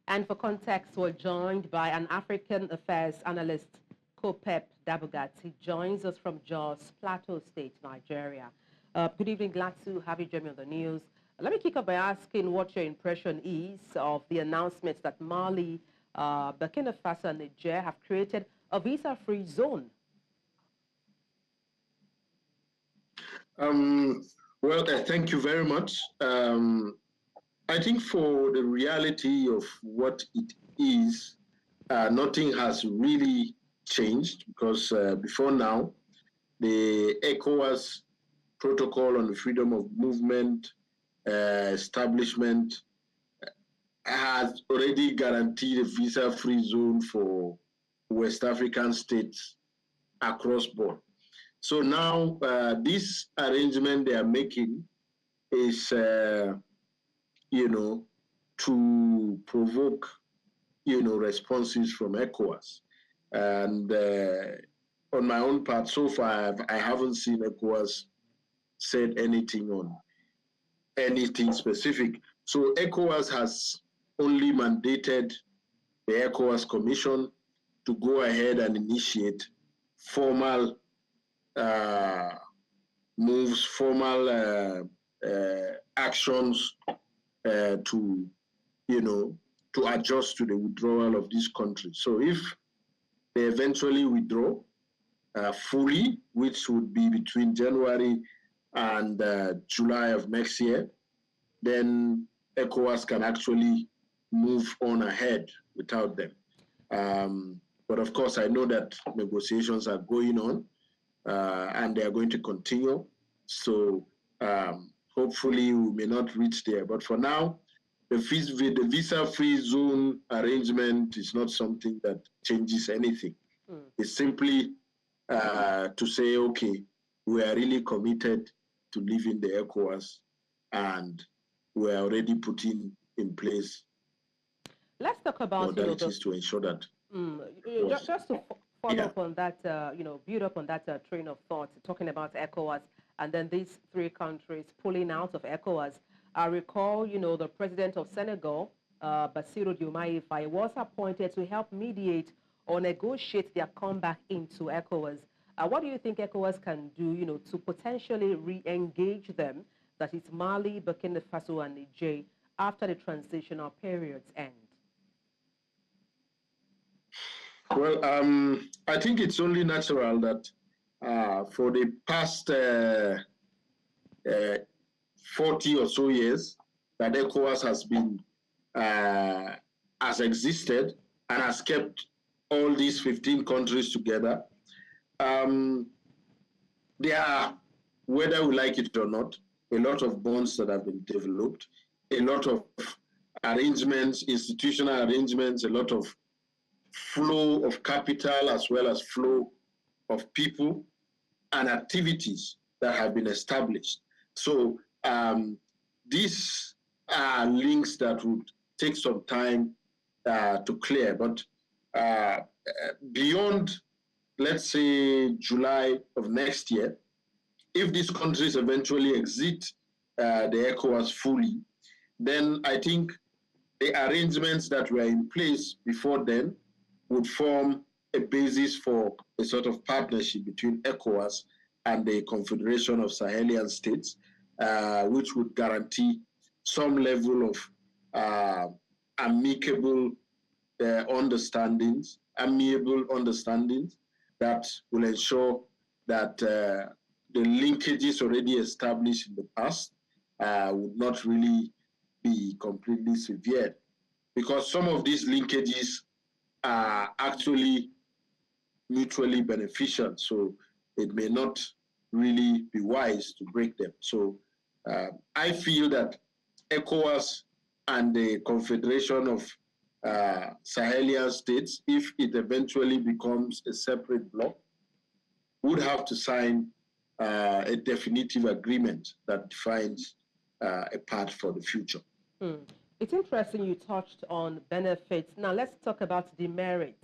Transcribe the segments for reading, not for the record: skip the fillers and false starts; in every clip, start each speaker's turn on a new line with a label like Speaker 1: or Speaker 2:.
Speaker 1: And for context, we're joined by an African Affairs Analyst, Kop'ep Dabugat. He joins us from Jos, Plateau State, Nigeria. Good evening, glad to have you join me on the news. Let me kick off by asking what your impression is of the announcements that Mali, Burkina Faso and Niger have created a visa-free zone.
Speaker 2: Thank you very much. I think for the reality of what it is, nothing has really changed because before now, the ECOWAS protocol on the freedom of movement establishment has already guaranteed a visa-free zone for West African states across board. So now this arrangement they are making is, to provoke, responses from ECOWAS. And on my own part, so far, I haven't seen ECOWAS said anything on anything specific. So ECOWAS has only mandated the ECOWAS Commission to go ahead and initiate formal moves, formal actions to adjust to the withdrawal of this country. So if they eventually withdraw fully, which would be between January and July of next year, then ECOWAS can actually move on ahead without them. But of course, I know that negotiations are going on and they are going to continue. So hopefully we may not reach there. But for now, the visa-free zone arrangement is not something that changes anything. It's simply to say, okay, we are really committed to leaving the ECOWAS and we are already putting in place
Speaker 1: Let's talk about
Speaker 2: modalities to ensure that.
Speaker 1: Just to follow up on that, build up on that train of thought, talking about ECOWAS and then these three countries pulling out of ECOWAS. I recall, the president of Senegal, Bassirou Diomaye Faye, was appointed to help mediate or negotiate their comeback into ECOWAS. What do you think ECOWAS can do, to potentially re-engage them, that is Mali, Burkina Faso, and Niger, after the transitional periods end?
Speaker 2: Well, I think it's only natural that for the past 40 or so years that ECOWAS has existed and has kept all these 15 countries together. There are, whether we like it or not, a lot of bonds that have been developed, a lot of arrangements, institutional arrangements, a lot of flow of capital as well as flow of people and activities that have been established. So these are links that would take some time to clear, but beyond, let's say, July of next year, if these countries eventually exit the ECOWAS fully, then I think the arrangements that were in place before then would form a basis for a sort of partnership between ECOWAS and the Confederation of Sahelian States, which would guarantee some level of amiable understandings that will ensure that the linkages already established in the past would not really be completely severed, because some of these linkages are actually mutually beneficial, so it may not really be wise to break them. So I feel that ECOWAS and the Confederation of Sahelian States, if it eventually becomes a separate bloc, would have to sign a definitive agreement that defines a path for the future.
Speaker 1: It's interesting you touched on benefits. Now let's talk about the merits,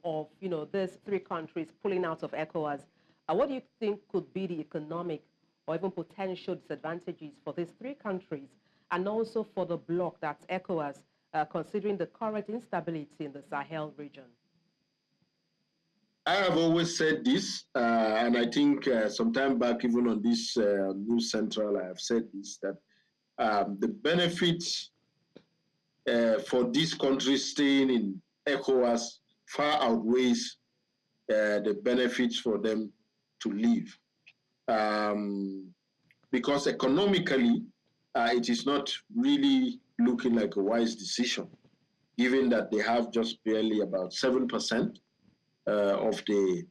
Speaker 1: of these three countries pulling out of ECOWAS. What do you think could be the economic or even potential disadvantages for these three countries, and also for the bloc, that's ECOWAS, considering the current instability in the Sahel region?
Speaker 2: I have always said this, and I think some time back, even on this News Central, I have said this, that the benefits for these countries staying in ECOWAS far outweighs the benefits for them to leave. Because economically, it is not really looking like a wise decision, given that they have just barely about 7% of the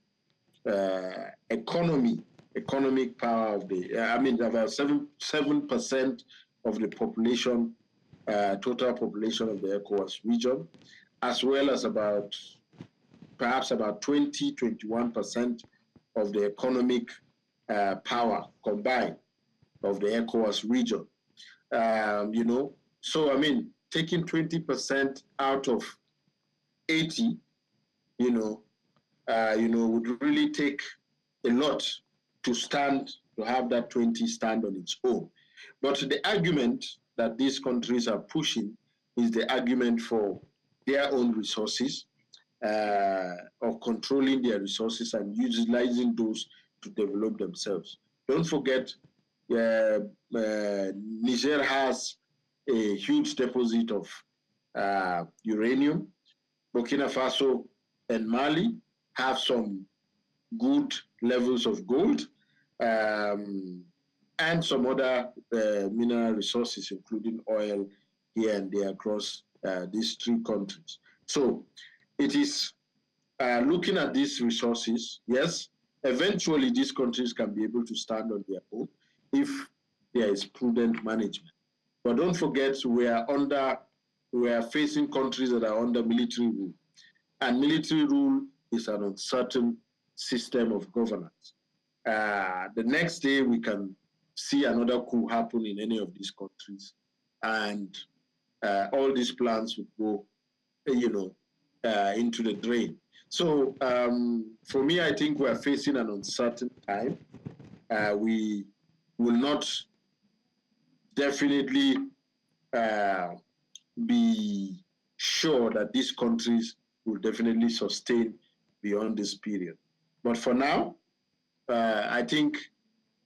Speaker 2: economic power of the, about 7% of the population, total population of the ECOWAS region, as well as perhaps about 21% of the economic power combined of the ECOWAS region. So taking 20% out of 80, would really take a lot to have that 20 stand on its own. But the argument that these countries are pushing is the argument for their own resources, of controlling their resources and utilizing those to develop themselves. Don't forget, Niger has a huge deposit of uranium. Burkina Faso and Mali have some good levels of gold, and some other mineral resources, including oil here and there across these three countries. So it is looking at these resources. Yes, eventually these countries can be able to stand on their own if there is prudent management. But don't forget, we are facing countries that are under military rule. And military rule is an uncertain system of governance. The next day, we can see another coup happen in any of these countries, and all these plans would go, into the drain. So for me, I think we are facing an uncertain time. We will not definitely be sure that these countries will definitely sustain beyond this period. But for now, I think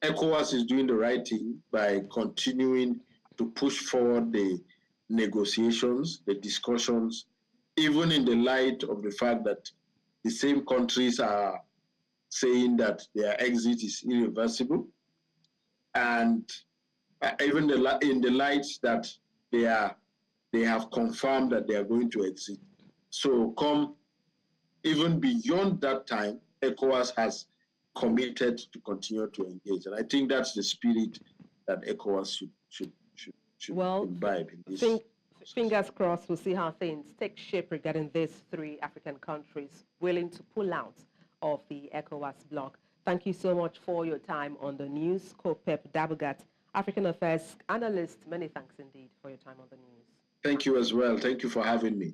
Speaker 2: ECOWAS is doing the right thing by continuing to push forward the negotiations, the discussions, even in the light of the fact that the same countries are saying that their exit is irreversible, and even in the light that they have confirmed that they are going to exit. So even beyond that time, ECOWAS has committed to continue to engage. And I think that's the spirit that ECOWAS should imbibe in this.
Speaker 1: Fingers crossed, we'll see how things take shape regarding these three African countries willing to pull out of the ECOWAS bloc. Thank you so much for your time on the news. Kop'ep Dabugat, African Affairs Analyst, many thanks indeed for your time on the news.
Speaker 2: Thank you as well. Thank you for having me.